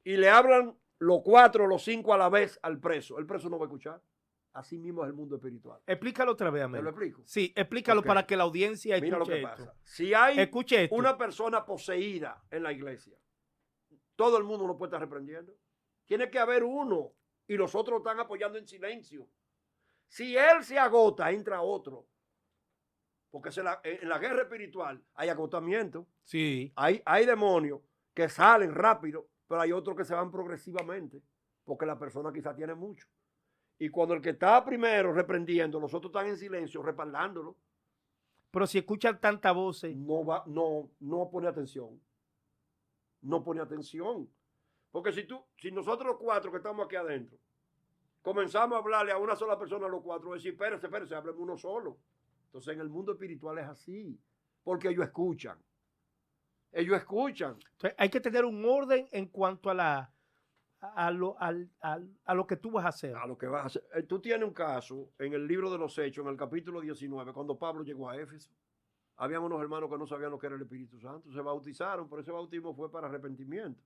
Speaker 2: Y le hablan los 4 o los 5 a la vez al preso. El preso no va a escuchar. Así mismo es el mundo espiritual.
Speaker 1: Explícalo otra vez, Américo.
Speaker 2: ¿Te lo explico?
Speaker 1: Sí, explícalo para que la audiencia escuche.
Speaker 2: Mira lo que
Speaker 1: esto.
Speaker 2: pasa. Si hay
Speaker 1: Escuche
Speaker 2: una persona poseída en la iglesia, todo el mundo lo puede estar reprendiendo. Tiene que haber uno y los otros están apoyando en silencio. Si él se agota, entra otro. Porque en la guerra espiritual hay agotamiento.
Speaker 1: Sí.
Speaker 2: Hay demonios que salen rápido, pero hay otros que se van progresivamente, porque la persona quizá tiene mucho. Y cuando el que está primero reprendiendo, los otros están en silencio, respaldándolo.
Speaker 1: Pero si escuchan tantas voces.
Speaker 2: No pone atención. No pone atención. Porque si nosotros los 4 que estamos aquí adentro, comenzamos a hablarle a una sola persona a los 4, decir, espérese, hablemos uno solo. Entonces en el mundo espiritual es así, porque ellos escuchan. Ellos escuchan.
Speaker 1: Entonces, hay que tener un orden en cuanto a lo que tú vas a hacer.
Speaker 2: A lo que vas a hacer. Tú tienes un caso en el libro de los Hechos, en el capítulo 19, cuando Pablo llegó a Éfeso. Habían unos hermanos que no sabían lo que era el Espíritu Santo. Se bautizaron, pero ese bautismo fue para arrepentimiento.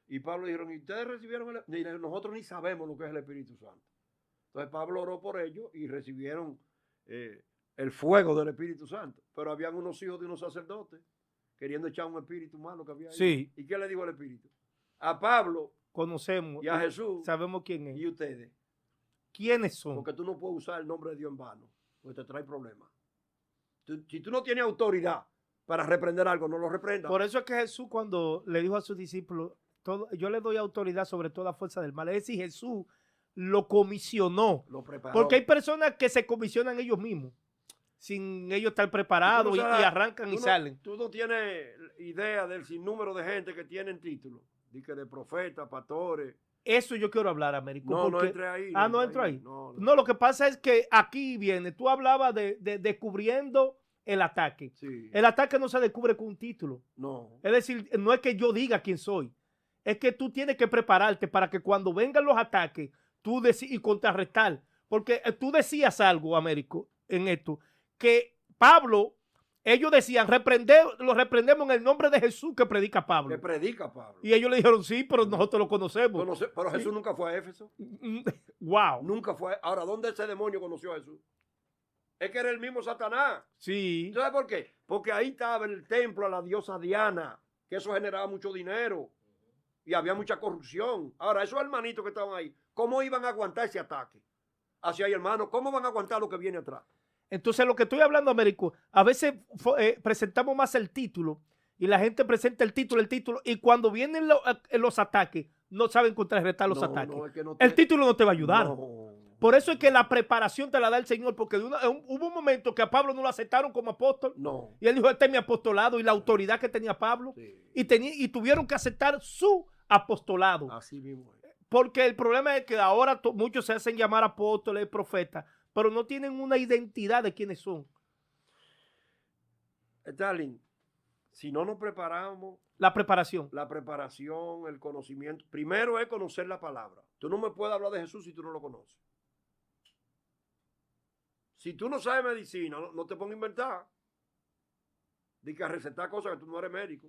Speaker 2: Y Pablo dijeron, ¿y ustedes recibieron nosotros ni sabemos lo que es el Espíritu Santo. Entonces Pablo oró por ellos y recibieron el fuego del Espíritu Santo. Pero habían unos hijos de unos sacerdotes queriendo echar un espíritu malo que había ahí.
Speaker 1: Sí.
Speaker 2: ¿Y qué le dijo el Espíritu? A Pablo
Speaker 1: conocemos
Speaker 2: y a Jesús.
Speaker 1: Sabemos quién es.
Speaker 2: ¿Y ustedes?
Speaker 1: ¿Quiénes son?
Speaker 2: Porque tú no puedes usar el nombre de Dios en vano, porque te trae problemas. Si tú no tienes autoridad para reprender algo, no lo reprendas.
Speaker 1: Por eso es que Jesús, cuando le dijo a sus discípulos, yo le doy autoridad sobre toda fuerza del mal. Es decir, Jesús lo comisionó.
Speaker 2: Lo preparó.
Speaker 1: Porque hay personas que se comisionan ellos mismos, sin ellos estar preparados, y arrancan y salen.
Speaker 2: Tú no tienes idea del sinnúmero de gente que tienen títulos. Dice de profetas, pastores.
Speaker 1: Eso yo quiero hablar, Américo.
Speaker 2: No entré ahí.
Speaker 1: No entro ahí. No, lo que pasa es que aquí viene, tú hablabas de descubriendo el ataque.
Speaker 2: Sí.
Speaker 1: El ataque no se descubre con un título.
Speaker 2: No.
Speaker 1: Es decir, no es que yo diga quién soy. Es que tú tienes que prepararte para que cuando vengan los ataques, y contrarrestar. Porque tú decías algo, Américo, en esto, que Pablo, ellos decían, lo reprendemos en el nombre de Jesús que predica Pablo.
Speaker 2: Que predica Pablo.
Speaker 1: Y ellos le dijeron, sí, pero nosotros lo conocemos.
Speaker 2: Pero Jesús nunca fue a Éfeso.
Speaker 1: Wow.
Speaker 2: Nunca fue. Ahora, ¿dónde ese demonio conoció a Jesús? Es que era el mismo Satanás.
Speaker 1: Sí.
Speaker 2: ¿Sabes por qué? Porque ahí estaba el templo a la diosa Diana, que eso generaba mucho dinero y había mucha corrupción. Ahora, esos hermanitos que estaban ahí, ¿cómo iban a aguantar ese ataque hacia ahí, hermano? ¿Cómo van a aguantar lo que viene atrás?
Speaker 1: Entonces, lo que estoy hablando, Américo, a veces presentamos más el título y la gente presenta el título, y cuando vienen los ataques, no saben contrarrestar los ataques.
Speaker 2: No, es que no
Speaker 1: El título no te va a ayudar.
Speaker 2: No.
Speaker 1: Por eso es que la preparación te la da el Señor, porque hubo un momento que a Pablo no lo aceptaron como apóstol.
Speaker 2: No.
Speaker 1: Y él dijo, este es mi apostolado, y la autoridad que tenía Pablo.
Speaker 2: Sí.
Speaker 1: Y tuvieron que aceptar su apostolado.
Speaker 2: Así mismo es.
Speaker 1: Porque el problema es que ahora muchos se hacen llamar apóstoles, profetas, pero no tienen una identidad de quiénes son.
Speaker 2: Stalin, si no nos preparamos,
Speaker 1: La preparación.
Speaker 2: la preparación, el conocimiento, primero es conocer la palabra. Tú no me puedes hablar de Jesús si tú no lo conoces. Si tú no sabes medicina, no te pongas a inventar. Di que a recetar cosas que tú no eres médico.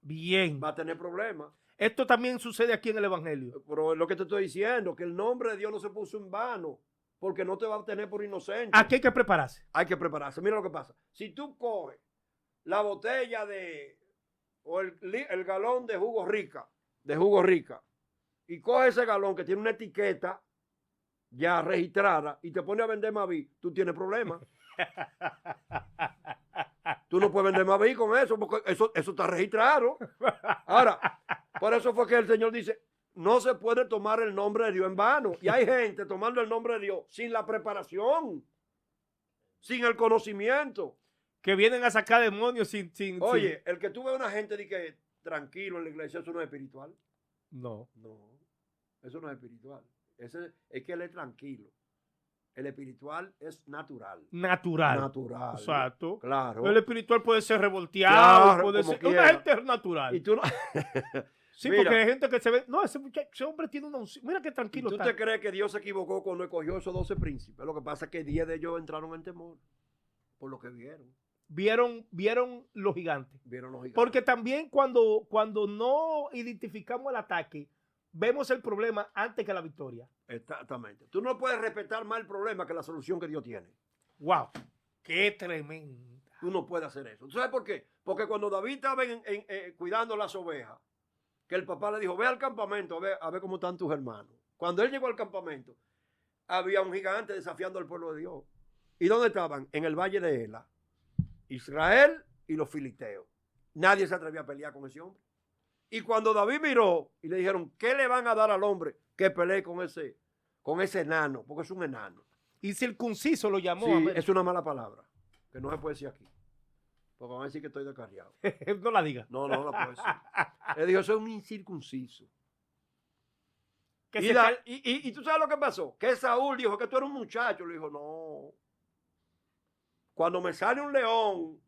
Speaker 1: Bien.
Speaker 2: Va a tener problemas.
Speaker 1: Esto también sucede aquí en el Evangelio.
Speaker 2: Pero es lo que te estoy diciendo, que el nombre de Dios no se puso en vano, porque no te va a tener por inocente.
Speaker 1: Aquí hay que prepararse.
Speaker 2: Hay que prepararse. Mira lo que pasa. Si tú coges la botella o el galón de jugo rica, y coges ese galón que tiene una etiqueta ya registrada y te pone a vender Maví, tú tienes problemas. Tú no puedes vender Maví con eso, porque eso está registrado. Ahora, por eso fue que el Señor dice, no se puede tomar el nombre de Dios en vano. Y hay gente tomando el nombre de Dios sin la preparación, sin el conocimiento.
Speaker 1: Que vienen a sacar demonios sin...
Speaker 2: Oye, el que tú ves a una gente de que tranquilo en la iglesia, eso no es espiritual.
Speaker 1: No.
Speaker 2: No, eso no es espiritual. Es que él es tranquilo. El espiritual es natural.
Speaker 1: Natural. Exacto.
Speaker 2: Claro.
Speaker 1: El espiritual puede ser revolteado,
Speaker 2: Claro,
Speaker 1: puede
Speaker 2: como
Speaker 1: ser...
Speaker 2: quiera.
Speaker 1: Una gente es natural.
Speaker 2: Y tú no...
Speaker 1: Sí,
Speaker 2: Mira,
Speaker 1: porque hay gente que se ve... No, ese hombre tiene una... Mira qué
Speaker 2: ¿y
Speaker 1: tranquilo
Speaker 2: tú
Speaker 1: está.
Speaker 2: te crees que Dios se equivocó cuando escogió esos 12 príncipes? Lo que pasa es que 10 de ellos entraron en temor por lo que vieron.
Speaker 1: Vieron los gigantes.
Speaker 2: Vieron los gigantes.
Speaker 1: Porque también cuando no identificamos el ataque, vemos el problema antes que la victoria.
Speaker 2: Exactamente. Tú no puedes respetar más el problema que la solución que Dios tiene.
Speaker 1: ¡Wow! ¡Qué tremenda!
Speaker 2: Tú no puedes hacer eso. ¿Tú sabes por qué? Porque cuando David estaba cuidando las ovejas, que el papá le dijo, ve al campamento a ver cómo están tus hermanos. Cuando él llegó al campamento, había un gigante desafiando al pueblo de Dios. ¿Y dónde estaban? En el valle de Ela. Israel y los filisteos. Nadie se atrevía a pelear con ese hombre. Y cuando David miró y le dijeron, ¿qué le van a dar al hombre que pelee con ese enano? Porque es un enano.
Speaker 1: Y circunciso lo llamó.
Speaker 2: Sí, es una mala palabra, que no se puede decir aquí. Porque van a decir que estoy descarriado.
Speaker 1: No la diga.
Speaker 2: No la puedo decir. Él dijo, soy un incircunciso.
Speaker 1: Que
Speaker 2: Y tú sabes lo que pasó. Que Saúl dijo que tú eres un muchacho. Le dijo, no. Cuando me sale un león,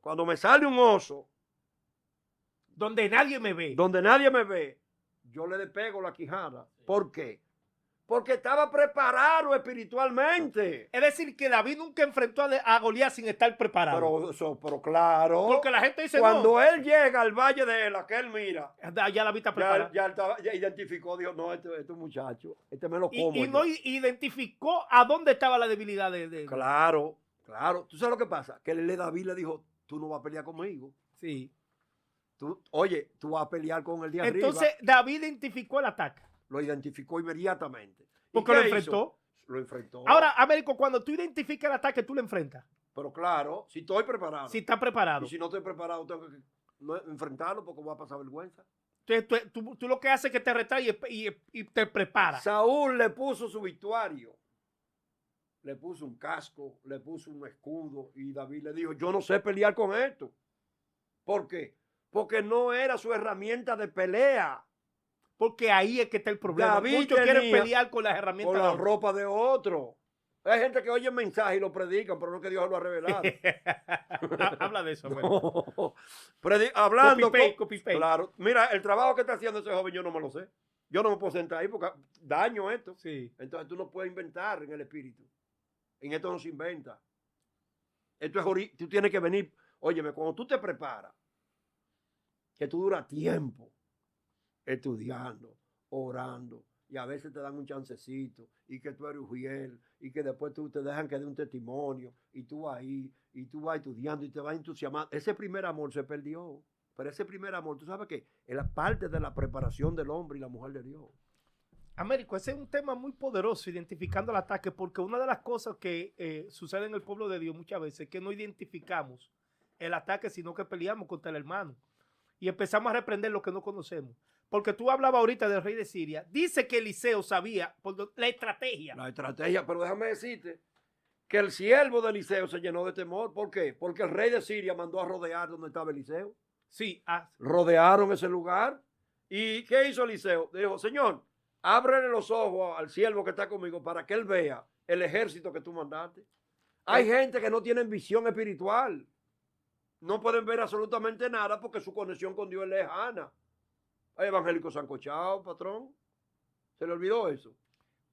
Speaker 2: cuando me sale un oso,
Speaker 1: donde nadie me ve.
Speaker 2: donde nadie me ve, yo le despego la quijada. ¿Por qué? Porque estaba preparado espiritualmente.
Speaker 1: Es decir, que David nunca enfrentó a Goliat sin estar preparado.
Speaker 2: Pero claro.
Speaker 1: Porque la gente dice,
Speaker 2: cuando él llega al valle de Ela, que él mira,
Speaker 1: ya David está preparado.
Speaker 2: ya identificó, dijo, no, este muchacho, este me lo como.
Speaker 1: Y no identificó a dónde estaba la debilidad de...
Speaker 2: Claro. ¿Tú sabes lo que pasa? Que David le dijo, tú no vas a pelear conmigo.
Speaker 1: Sí.
Speaker 2: Tú vas a pelear con el de arriba.
Speaker 1: Entonces, David identificó el ataque.
Speaker 2: Lo identificó inmediatamente.
Speaker 1: Porque lo enfrentó.
Speaker 2: Lo enfrentó.
Speaker 1: Ahora, Américo, cuando tú identificas el ataque, tú lo enfrentas.
Speaker 2: Pero claro, si estoy preparado.
Speaker 1: Si estás preparado.
Speaker 2: Y si no estoy preparado, tengo que enfrentarlo porque voy a pasar vergüenza.
Speaker 1: Entonces, tú lo que haces es que te retraes y te preparas.
Speaker 2: Saúl le puso su vestuario. Le puso un casco, le puso un escudo y David le dijo, yo no sé pelear con esto. ¿Por qué? Porque no era su herramienta de pelea.
Speaker 1: Porque ahí es que está el problema.
Speaker 2: David
Speaker 1: Muchos quieren
Speaker 2: tenía
Speaker 1: pelear con las herramientas.
Speaker 2: Con la ropa de otro. Hay gente que oye el mensaje y lo predican, pero no que Dios lo ha revelado.
Speaker 1: Habla de eso, Américo.
Speaker 2: No. Hablando.
Speaker 1: Copy paste.
Speaker 2: Claro. Mira, el trabajo que está haciendo ese joven yo no me lo sé. Yo no me puedo sentar ahí porque daño esto.
Speaker 1: Sí.
Speaker 2: Entonces tú no puedes inventar en el espíritu. En esto no se inventa. Esto es tú tienes que venir. Óyeme, cuando tú te preparas, que tú duras tiempo estudiando, orando, y a veces te dan un chancecito, y que tú eres Ujiel, y que después tú te dejan que dé un testimonio, y tú ahí, y tú vas estudiando, y te vas entusiasmando. Ese primer amor se perdió. Pero ese primer amor, tú sabes que es la parte de la preparación del hombre y la mujer de Dios.
Speaker 1: Américo, ese es un tema muy poderoso, identificando el ataque, porque una de las cosas que sucede en el pueblo de Dios muchas veces es que no identificamos el ataque, sino que peleamos contra el hermano y empezamos a reprender lo que no conocemos. Porque tú hablabas ahorita del rey de Siria. Dice que Eliseo sabía la estrategia.
Speaker 2: La estrategia, pero déjame decirte que el siervo de Eliseo se llenó de temor. ¿Por qué? Porque el rey de Siria mandó a rodear donde estaba Eliseo.
Speaker 1: Sí,
Speaker 2: Rodearon ese lugar. ¿Y qué hizo Eliseo? Dijo, Señor, ábrele los ojos al siervo que está conmigo para que él vea el ejército que tú mandaste. Hay gente que no tiene visión espiritual. No pueden ver absolutamente nada porque su conexión con Dios es lejana. Hay evangélicos sancochados, patrón. ¿Se le olvidó eso?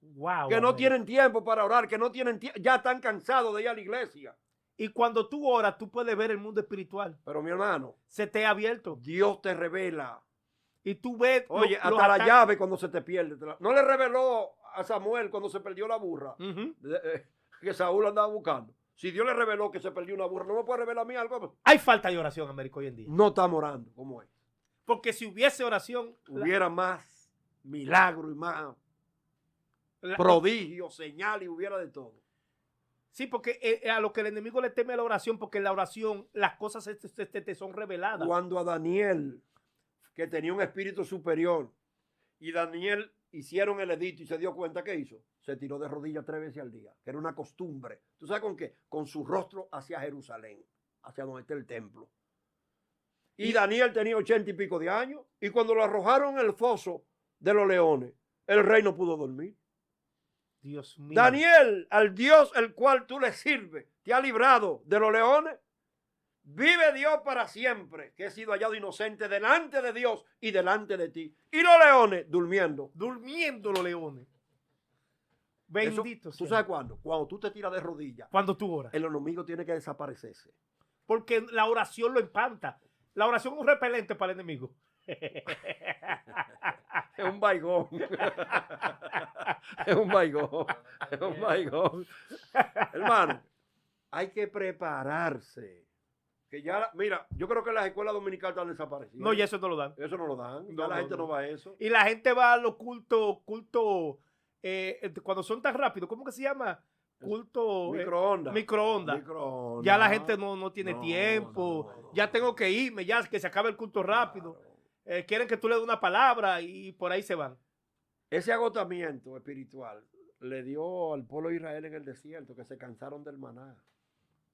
Speaker 1: wow.
Speaker 2: Que no tienen tiempo para orar, que no tienen ya están cansados de ir a la iglesia.
Speaker 1: Y cuando tú oras, tú puedes ver el mundo espiritual.
Speaker 2: Pero mi hermano,
Speaker 1: Se te ha abierto.
Speaker 2: Dios te revela.
Speaker 1: Y tú ves.
Speaker 2: Oye, hasta la llave cuando se te pierde. No le reveló a Samuel cuando se perdió la burra que Saúl andaba buscando. Si Dios le reveló que se perdió una burra, ¿no me puede revelar a mí algo?
Speaker 1: Hay falta de oración, Américo, hoy en día.
Speaker 2: No estamos orando como es.
Speaker 1: Porque si hubiese oración,
Speaker 2: hubiera más milagro y más prodigio, señal y hubiera de todo.
Speaker 1: Sí, porque a lo que el enemigo le teme a la oración, porque en la oración las cosas te son reveladas.
Speaker 2: Cuando a Daniel, que tenía un espíritu superior, y Daniel hicieron el edicto y se dio cuenta, ¿qué hizo? Se tiró de rodillas 3 veces al día, que era una costumbre. ¿Tú sabes con qué? Con su rostro hacia Jerusalén, hacia donde está el templo. Y Daniel tenía 80 y pico de años, y cuando lo arrojaron en el foso de los leones, el rey no pudo dormir.
Speaker 1: Dios mío.
Speaker 2: Daniel, al Dios el cual tú le sirves, te ha librado de los leones. Vive Dios para siempre, que he sido hallado inocente delante de Dios y delante de ti. Y los leones durmiendo.
Speaker 1: Durmiendo los leones. Bendito
Speaker 2: sea. ¿Tú sabes cuándo? Cuando tú te tiras de rodillas.
Speaker 1: Cuando tú oras.
Speaker 2: El enemigo tiene que desaparecerse.
Speaker 1: Porque la oración lo espanta. La oración es un repelente para el enemigo.
Speaker 2: Es un baigón. Es un baigón. Es un baigón. Hermano, hay que prepararse. Que ya, mira, yo creo que las escuelas dominicales están desaparecidas.
Speaker 1: No, y eso no lo dan.
Speaker 2: Eso no lo dan. Ya la gente no va a eso.
Speaker 1: Y la gente va a los cultos, cuando son tan rápidos, ¿cómo que se llama? Culto. Microondas. Ya la gente no tiene tiempo. Ya tengo que irme, ya que se acabe el culto rápido. Claro. Quieren que tú le des una palabra y por ahí se van.
Speaker 2: Ese agotamiento espiritual le dio al pueblo de Israel en el desierto, que se cansaron del maná.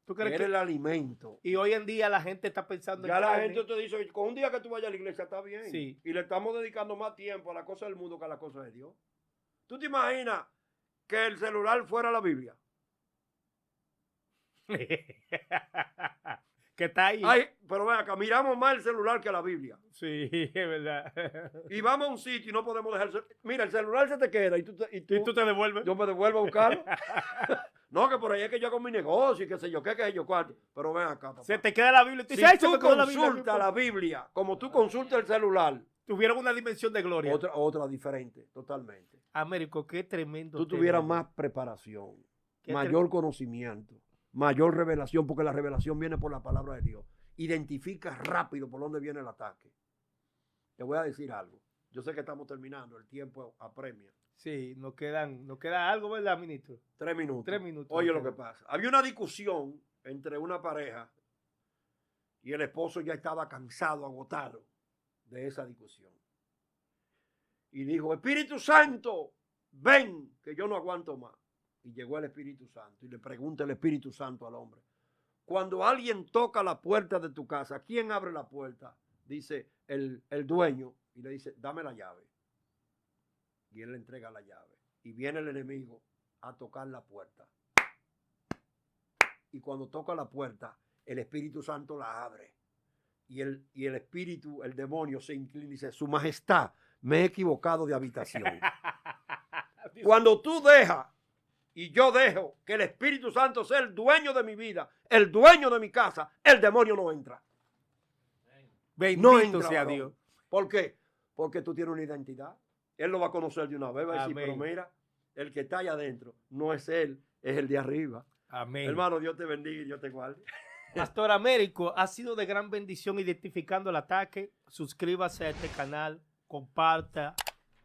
Speaker 1: ¿Tú crees
Speaker 2: era el alimento?
Speaker 1: Y hoy en día la gente está pensando
Speaker 2: ya en la gente te dice, con un día que tú vayas a la iglesia está bien.
Speaker 1: Sí.
Speaker 2: Y le estamos dedicando más tiempo a la cosa del mundo que a la cosa de Dios. ¿Tú te imaginas que el celular fuera la Biblia?
Speaker 1: Que está ahí.
Speaker 2: Ay, pero ven acá, miramos más el celular que la Biblia.
Speaker 1: Sí, es verdad.
Speaker 2: Y vamos a un sitio y no podemos dejar. Mira, el celular se te queda y tú
Speaker 1: te devuelves.
Speaker 2: Yo me devuelvo a buscarlo. No, que por ahí es que yo hago mi negocio y qué sé yo, qué sé yo, cuarto. Pero ven acá, papá.
Speaker 1: Se te queda la Biblia.
Speaker 2: Si tú consultas la Biblia como tú consultas el celular,
Speaker 1: tuvieron una dimensión de gloria.
Speaker 2: Otra diferente, totalmente.
Speaker 1: Américo, qué tremendo.
Speaker 2: Tú tuvieras más preparación, mayor conocimiento, mayor revelación, porque la revelación viene por la palabra de Dios. Identifica rápido por dónde viene el ataque. Te voy a decir algo. Yo sé que estamos terminando, el tiempo apremia.
Speaker 1: Sí, nos queda algo, ¿verdad, ministro?
Speaker 2: 3 minutos.
Speaker 1: 3 minutos.
Speaker 2: Oye lo que pasa. Había una discusión entre una pareja y el esposo ya estaba cansado, agotado de esa discusión. Y dijo, Espíritu Santo, ven, que yo no aguanto más. Y llegó el Espíritu Santo y le pregunta el Espíritu Santo al hombre, cuando alguien toca la puerta de tu casa, ¿quién abre la puerta? Dice el dueño y le dice, dame la llave. Y él le entrega la llave. Y viene el enemigo a tocar la puerta, y cuando toca la puerta, el Espíritu Santo la abre. Y el espíritu, el demonio, se inclina y dice, Su Majestad, me he equivocado de habitación. Cuando tú dejas y yo dejo que el Espíritu Santo sea el dueño de mi vida, el dueño de mi casa, el demonio no entra.
Speaker 1: Bendito
Speaker 2: No entra,
Speaker 1: sea
Speaker 2: varón.
Speaker 1: Dios.
Speaker 2: ¿Por qué? Porque tú tienes una identidad. Él lo va a conocer de una vez. Va a decir,
Speaker 1: Amén.
Speaker 2: pero mira, el que está allá adentro no es él, es el de arriba.
Speaker 1: Amén.
Speaker 2: Hermano, Dios te bendiga y Dios te guarde.
Speaker 1: Pastor Américo, ha sido de gran bendición identificando el ataque. Suscríbase a este canal, comparta,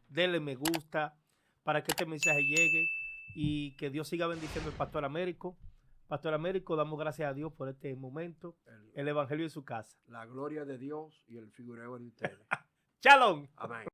Speaker 1: denle me gusta para que este mensaje llegue y que Dios siga bendiciendo al Pastor Américo. Pastor Américo, damos gracias a Dios por este momento. El Evangelio en su casa.
Speaker 2: La gloria de Dios y el figureo de ustedes.
Speaker 1: Shalom.
Speaker 2: Amén.